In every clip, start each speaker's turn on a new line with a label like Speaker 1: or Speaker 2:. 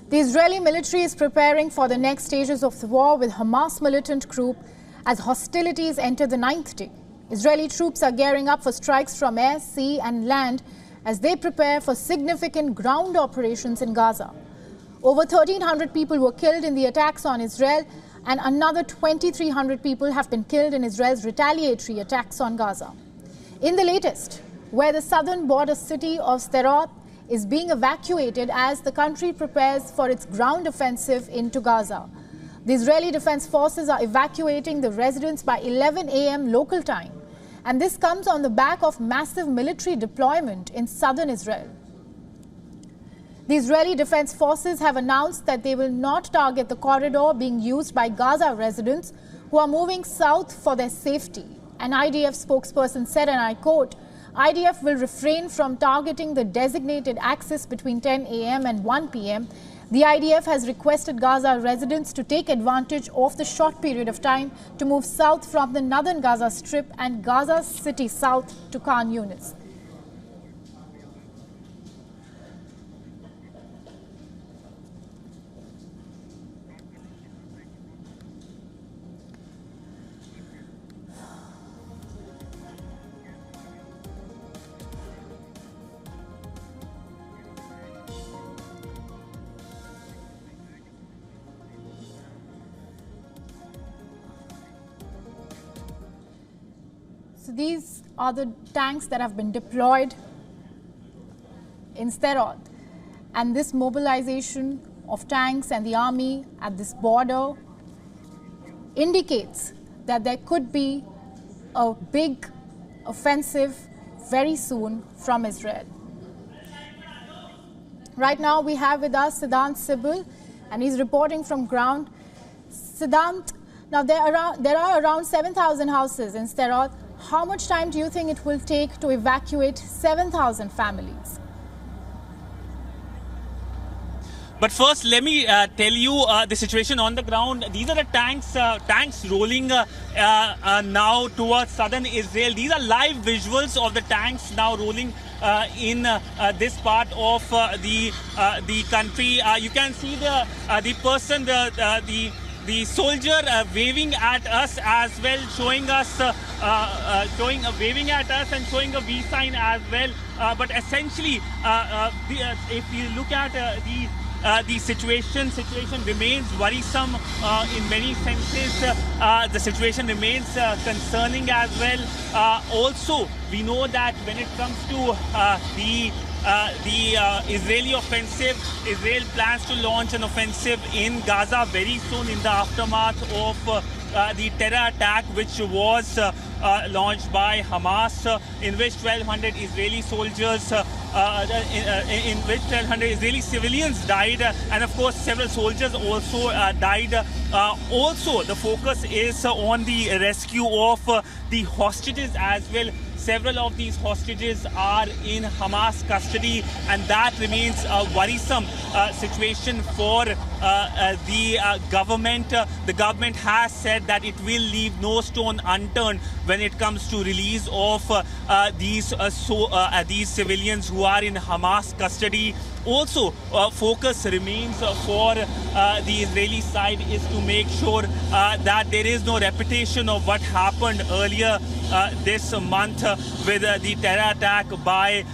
Speaker 1: The Israeli military is preparing for the next stages of the war with Hamas militant group as hostilities enter the 9th day. Israeli troops are gearing up for strikes from air, sea and land as they prepare for significant ground operations in Gaza. Over 1,300 people were killed in the attacks on Israel, and another 2,300 people have been killed in Israel's retaliatory attacks on Gaza. In the latest, where the southern border city of Sderot is being evacuated as the country prepares for its ground offensive into Gaza. The Israeli Defense Forces are evacuating the residents by 11 a.m. local time, and this comes on the back of massive military deployment in southern Israel. The Israeli Defense Forces have announced that they will not target the corridor being used by Gaza residents who are moving south for their safety. An IDF spokesperson said, and I quote, "IDF will refrain from targeting the designated axis between 10 a.m. and 1 p.m. The IDF has requested Gaza residents to take advantage of the short period of time to move south from the northern Gaza Strip and Gaza City south to Khan Yunis." So these are the tanks that have been deployed in Sderot, and this mobilization of tanks and the army at this border indicates that there could be a big offensive very soon from Israel. Right now we have with us Siddhant Sibal, and he's reporting from ground. Siddhant, now there are around 7,000 houses in Sderot. How much time do you think it will take to evacuate 7,000 families?
Speaker 2: But first, let me tell you the situation on the ground. These are the tanks rolling now towards southern Israel. These are live visuals of the tanks now rolling in this part of the country. You can see the person, the soldier waving at us as well, showing us, waving at us and showing a V sign as well. But essentially, if you look at the situation remains worrisome in many senses. The situation remains concerning as well. Also, we know that when it comes to the Israeli offensive, Israel plans to launch an offensive in Gaza very soon in the aftermath of the terror attack which was launched by Hamas, in which 1,200 Israeli soldiers, in which 1,200 Israeli civilians died, and of course several soldiers also died. Also, the focus is on the rescue of the hostages as well. Several of these hostages are in Hamas custody, and that remains a worrisome situation for the government. The government has said that it will leave no stone unturned when it comes to release of these civilians who are in Hamas custody. Also, focus remains for the Israeli side is to make sure that there is no repetition of what happened earlier this month with the terror attack by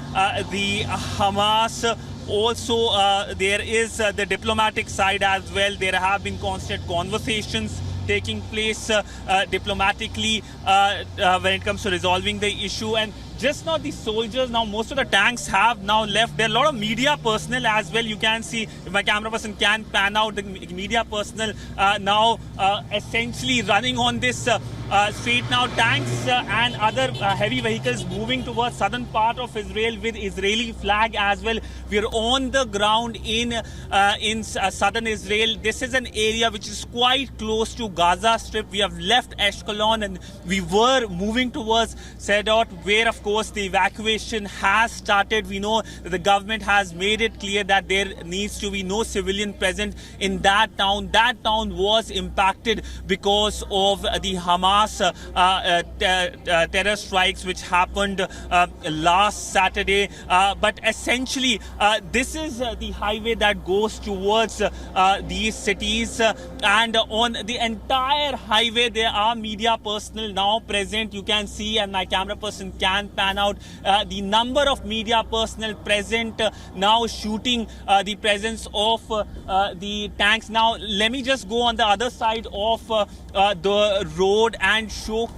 Speaker 2: the Hamas. Also, there is the diplomatic side as well. There have been constant conversations taking place diplomatically when it comes to resolving the issue. And just not the soldiers, now most of the tanks have now left. There are a lot of media personnel as well. You can see, if my camera person can pan out, the media personnel now essentially running on this street now. Tanks and other heavy vehicles moving towards southern part of Israel with Israeli flag as well. We are on the ground in southern Israel. This is an area which is quite close to Gaza Strip. We have left Ashkelon and we were moving towards Sderot, where of course the evacuation has started. We know that the government has made it clear that there needs to be no civilian present in that town. That town was impacted because of the Hamas Hamas terror strikes which happened last Saturday. But essentially, this is the highway that goes towards these cities, and on the entire highway there are media personnel now present. You can see, and my camera person can pan out the number of media personnel present now shooting the presence of the tanks. Now let me just go on the other side of the road and show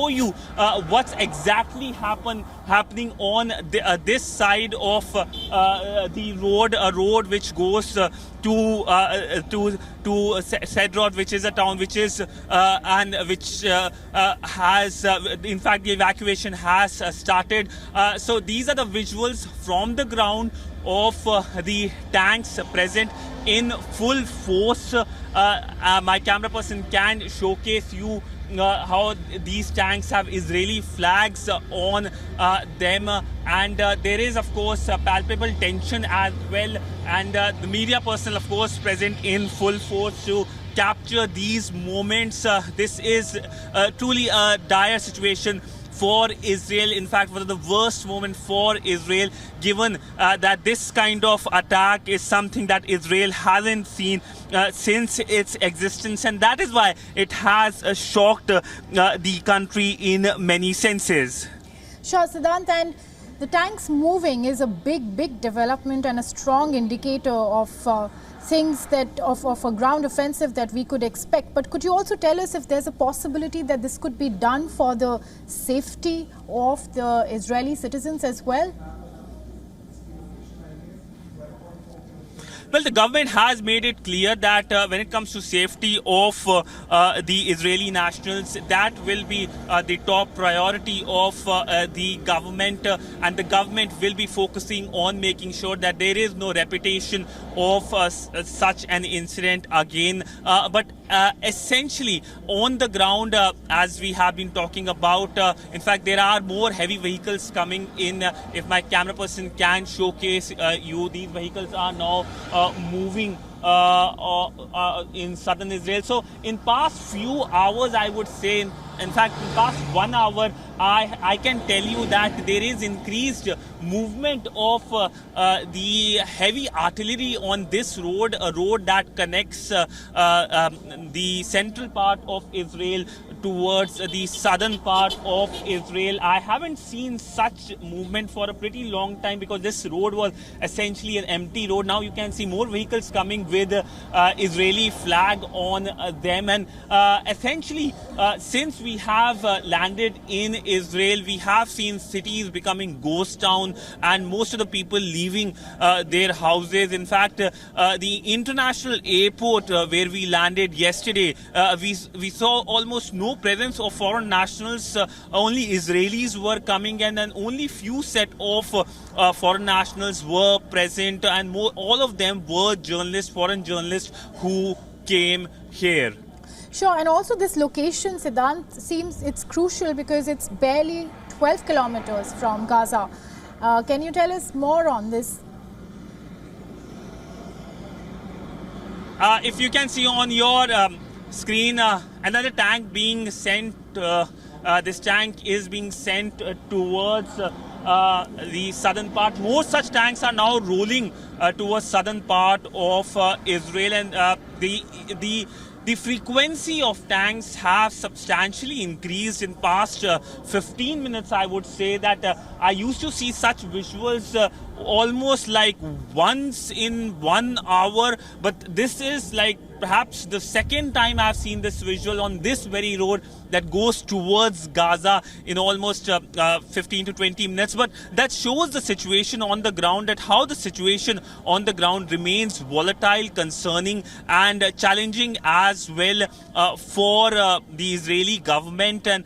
Speaker 2: you what's exactly happening on this side of the road, a road which goes to Sedrot, which is a town which is and which has in fact the evacuation has started. So these are the visuals from the ground of the tanks present in full force. My camera person can showcase you how these tanks have Israeli flags on them, and there is of course palpable tension as well, and the media personnel of course present in full force to capture these moments. This is truly a dire situation for Israel. In fact, one of the worst moments for Israel, given that this kind of attack is something that Israel hasn't seen since its existence, and that is why it has shocked the country in many senses.
Speaker 1: Sure, Siddhant, and the tanks moving is a big development and a strong indicator of things that of a ground offensive that we could expect. But could you also tell us if there's a possibility that this could be done for the safety of the Israeli citizens as well?
Speaker 2: Well, the government has made it clear that when it comes to safety of the Israeli nationals, that will be the top priority of the government, and the government will be focusing on making sure that there is no repetition of such an incident again. But essentially, on the ground, as we have been talking about, in fact, there are more heavy vehicles coming in. If my camera person can showcase you, these vehicles are now moving in southern Israel. So in past few hours, I would say, in fact, in past 1 hour, I can tell you that there is increased movement of the heavy artillery on this road, a road that connects the central part of Israel towards the southern part of Israel. I haven't seen such movement for a pretty long time because this road was essentially an empty road. Now you can see more vehicles coming with Israeli flag on them, and essentially since we have landed in Israel, we have seen cities becoming ghost town and most of the people leaving their houses. In fact, the international airport where we landed yesterday, we saw almost no presence of foreign nationals. Only Israelis were coming in, and only few set of foreign nationals were present, and all of them were journalists, foreign journalists who came here.
Speaker 1: Sure, and also this location, Siddhant, seems it's crucial because it's barely 12 kilometers from Gaza. Can you tell us more on this?
Speaker 2: If you can see on your screen, another tank being sent. This tank is being sent towards the southern part. More such tanks are now rolling towards southern part of Israel, and the frequency of tanks have substantially increased in past 15 minutes. I would say that I used to see such visuals almost like once in 1 hour, but this is like perhaps the second time I've seen this visual on this very road that goes towards Gaza in almost 15 to 20 minutes. But that shows the situation on the ground, that how the situation on the ground remains volatile, concerning and challenging as well for the Israeli government. And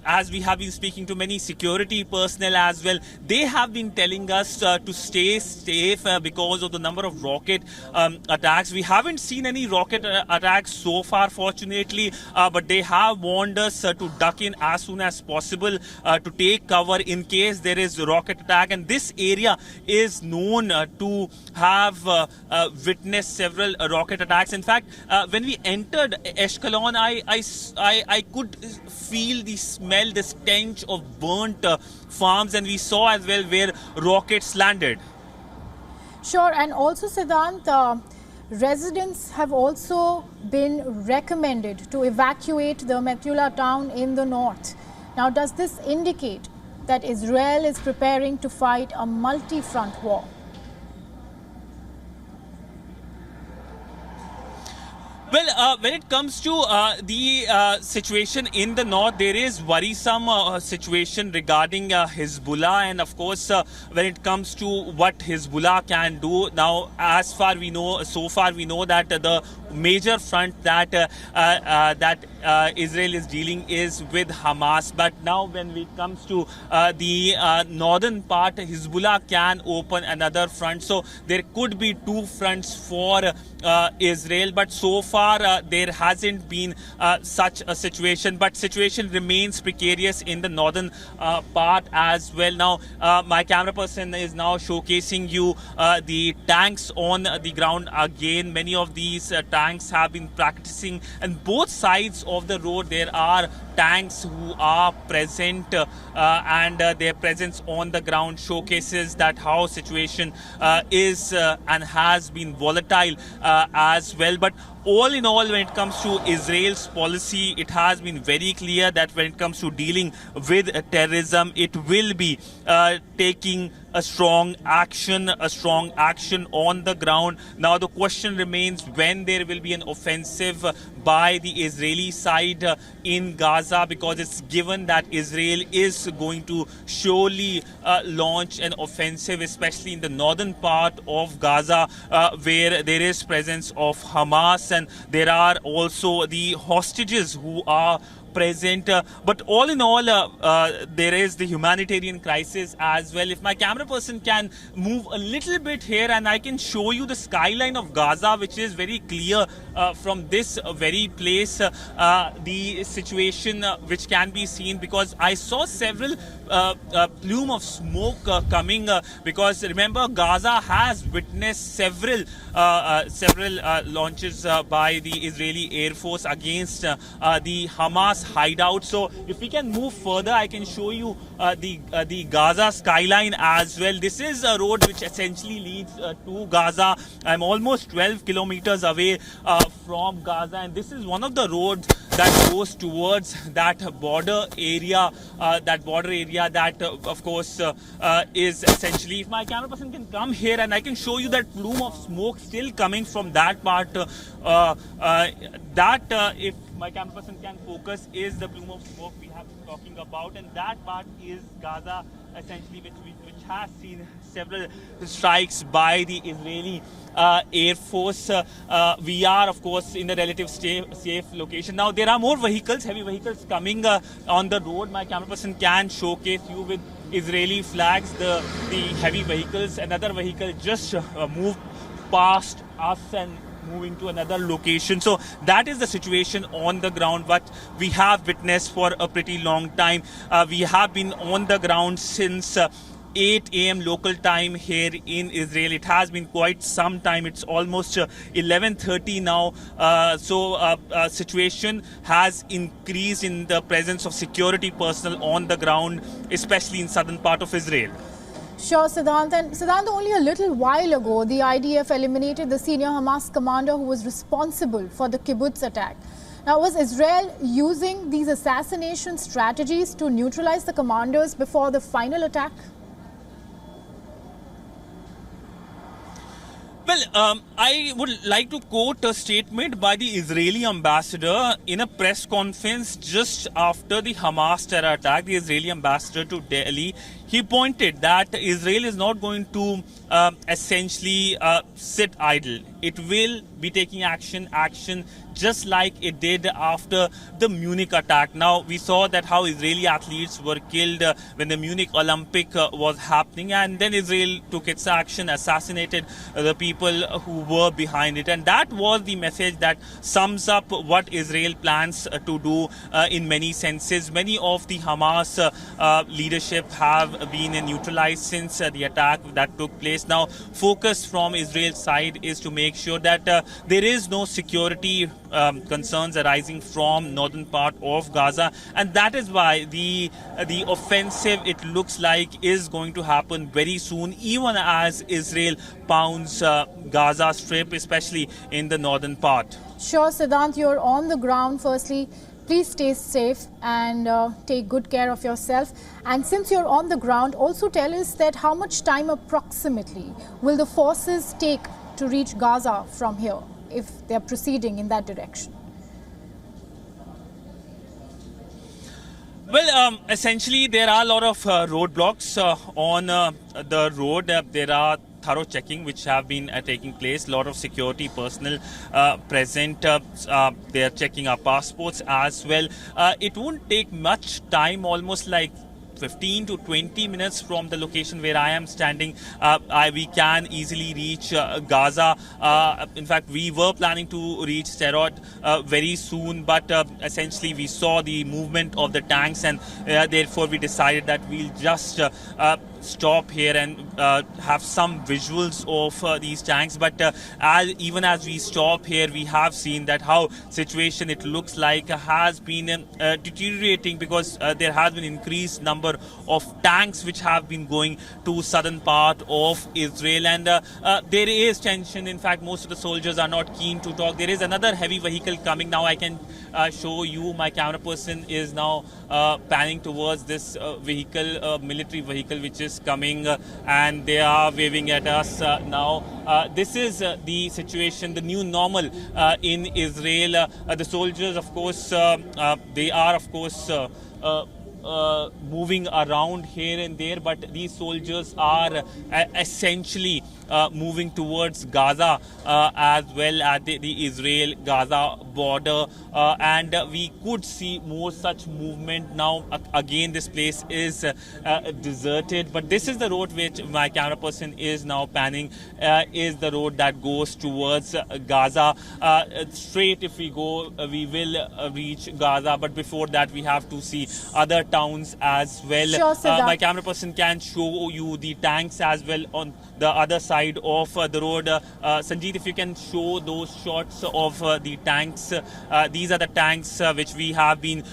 Speaker 2: as we have been speaking to many security personnel as well, they have been telling us to stay safe because of the number of rocket attacks. We haven't seen any rocket rocket attacks so far, fortunately, but they have warned us to duck in as soon as possible, to take cover in case there is a rocket attack. And this area is known to have witnessed several rocket attacks. In fact, when we entered Ashkelon, I could feel the smell, the stench of burnt farms, and we saw as well where rockets landed.
Speaker 1: Sure, and also Siddhant, residents have also been recommended to evacuate the Metula town in the north. Now, does this indicate that Israel is preparing to fight a multi-front war?
Speaker 2: Well, when it comes to the situation in the north, there is worrisome situation regarding Hezbollah, and of course, when it comes to what Hezbollah can do now, as far we know, so far we know that the major front that Israel is dealing is with Hamas. But now, when it comes to the northern part, Hezbollah can open another front. So there could be two fronts for Israel, but so far there hasn't been such a situation. But situation remains precarious in the northern part as well. Now, my camera person is now showcasing you the tanks on the ground again. Many of these tanks have been practicing, and both sides of the road there are tanks who are present, and their presence on the ground showcases that how situation is and has been volatile as well. But all in all, when it comes to Israel's policy, it has been very clear that when it comes to dealing with terrorism, it will be taking a strong action on the ground. Now, the question remains when there will be an offensive by the Israeli side in Gaza, because it's given that Israel is going to surely launch an offensive, especially in the northern part of Gaza, where there is presence of Hamas, and there are also the hostages who are present. But all in all, there is the humanitarian crisis as well. If my camera person can move a little bit here, and I can show you the skyline of Gaza, which is very clear from this very place, the situation which can be seen, because I saw several plume of smoke coming, because remember, Gaza has witnessed several launches by the Israeli Air Force against the Hamas hideout. So if we can move further, I can show you the Gaza skyline as well. This is a road which essentially leads to Gaza. I'm almost 12 kilometers away from Gaza, and this is one of the roads that goes towards that border area, that of course is essentially, if my camera person can come here and I can show you that plume of smoke still coming from that part, if my camera person can focus, is the plume of smoke we have been talking about, and that part is Gaza essentially, which has seen several strikes by the Israeli Air Force. We are, of course, in a relative safe location. Now, there are more vehicles, heavy vehicles coming on the road. My camera person can showcase you with Israeli flags, the heavy vehicles. Another vehicle just moved past us and moving to another location. So that is the situation on the ground, what we have witnessed for a pretty long time. We have been on the ground since 8 a.m. local time here in Israel. It has been quite some time. It's almost 11:30 now. So situation has increased in the presence of security personnel on the ground, especially in southern part of Israel.
Speaker 1: Sure, Siddhant. And Siddhant, only a little while ago, the IDF eliminated the senior Hamas commander who was responsible for the kibbutz attack. Now, was Israel using these assassination strategies to neutralize the commanders before the final attack?
Speaker 2: Well, I would like to quote a statement by the Israeli ambassador in a press conference just after the Hamas terror attack. The Israeli ambassador to Delhi, he pointed that Israel is not going to essentially sit idle. It will be taking action just like it did after the Munich attack. Now, we saw that how Israeli athletes were killed when the Munich Olympic was happening, and then Israel took its action, assassinated the people who were behind it. And that was the message that sums up what Israel plans to do in many senses. Many of the Hamas leadership have been neutralized since the attack that took place. Now, focus from Israel's side is to make sure that there is no security concerns arising from northern part of Gaza, and that is why the offensive, it looks like, is going to happen very soon, even as Israel pounds Gaza Strip, especially in the northern part.
Speaker 1: Sure, Siddhant, you're on the ground. Firstly, please stay safe and take good care of yourself. And since you're on the ground, also tell us that how much time approximately will the forces take to reach Gaza from here, if they're proceeding in that direction?
Speaker 2: Well, essentially, there are a lot of roadblocks on the road. There are thorough checking which have been taking place. A lot of security personnel present. They are checking our passports as well. It won't take much time, almost like 15 to 20 minutes from the location where I am standing. We can easily reach Gaza. In fact, we were planning to reach Sderot very soon, but essentially we saw the movement of the tanks, and therefore we decided that we'll just stop here and have some visuals of these tanks. But even as we stop here, we have seen that how situation, it looks like, has been deteriorating, because there has been increased number of tanks which have been going to southern part of Israel, and there is tension. In fact, most of the soldiers are not keen to talk. There is another heavy vehicle coming now. I can show you, my camera person is now panning towards this vehicle, military vehicle, which is coming, and they are waving at us now. This is the situation, the new normal in Israel. The soldiers, of course, they are, of course, moving around here and there, but these soldiers are essentially moving towards Gaza as well, at the Israel-Gaza border, and we could see more such movement now. Again, this place is deserted, but this is the road which my camera person is now panning, is the road that goes towards Gaza. Straight if we go, we will reach Gaza, but before that we have to see other towns as well.
Speaker 1: Sure,
Speaker 2: my camera person can show you the tanks as well on the other side of the road. Sanjeet, if you can show those shots of the tanks. These are the tanks which we have been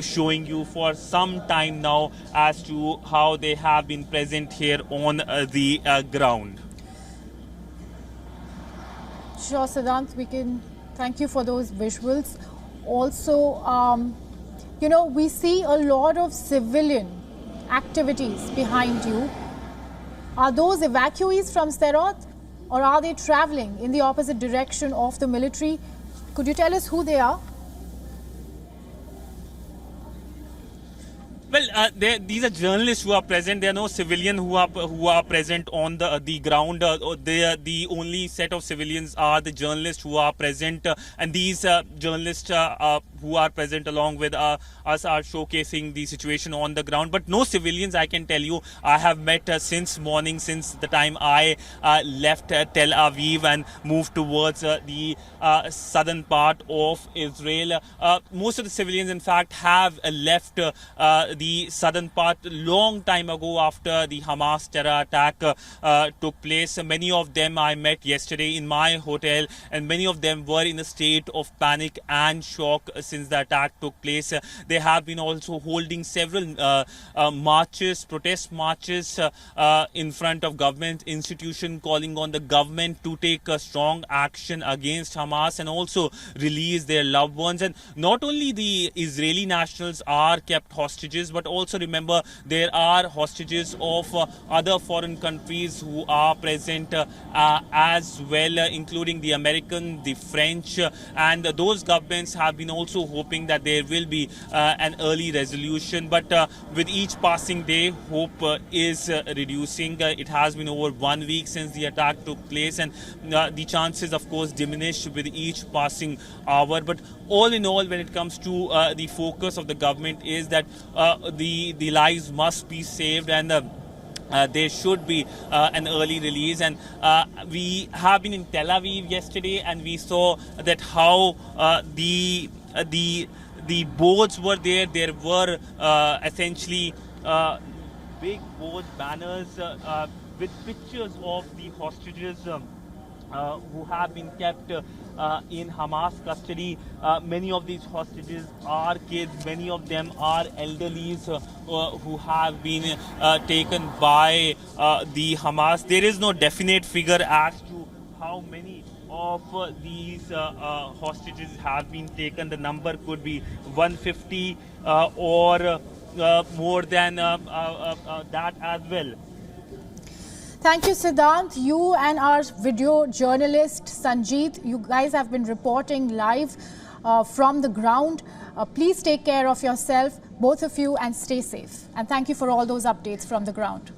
Speaker 2: showing you for some time now as to how they have been present here on the ground.
Speaker 1: Sure, Siddhant, we can thank you for those visuals. Also, you know, we see a lot of civilian activities behind you. Are those evacuees from Sderot, or are they traveling in the opposite direction of the military? Could you tell us who they are?
Speaker 2: Well, these are journalists who are present. There are no civilians who are present on the ground. The only set of civilians are the journalists who are present, and these journalists who are present along with us are showcasing the situation on the ground. But no civilians, I can tell you. I have met since morning, since the time I left Tel Aviv and moved towards the southern part of Israel. Most of the civilians, in fact, have left the southern part long time ago after the Hamas terror attack took place. Many of them I met yesterday in my hotel, and many of them were in a state of panic and shock since the attack took place. They have been also holding several marches, protest marches in front of government institution, calling on the government to take a strong action against Hamas and also release their loved ones. And not only the Israeli nationals are kept hostages, but also remember there are hostages of other foreign countries who are present as well, including the American, the French, and those governments have been also also hoping that there will be an early resolution. But with each passing day, hope is reducing. It has been over 1 week since the attack took place, and the chances, of course, diminish with each passing hour. But all in all, when it comes to the focus of the government is that the lives must be saved, and there should be an early release. And we have been in Tel Aviv yesterday, and we saw that how the boards were there. There were essentially big board banners with pictures of the hostages who have been kept in Hamas custody. Many of these hostages are kids, many of them are elderlies who have been taken by the Hamas. There is no definite figure as to how many of these hostages have been taken. The number could be 150 or more than that as well.
Speaker 1: Thank you, Siddhant. You and our video journalist, Sanjeet, you guys have been reporting live from the ground. Please take care of yourself, both of you, and stay safe. And thank you for all those updates from the ground.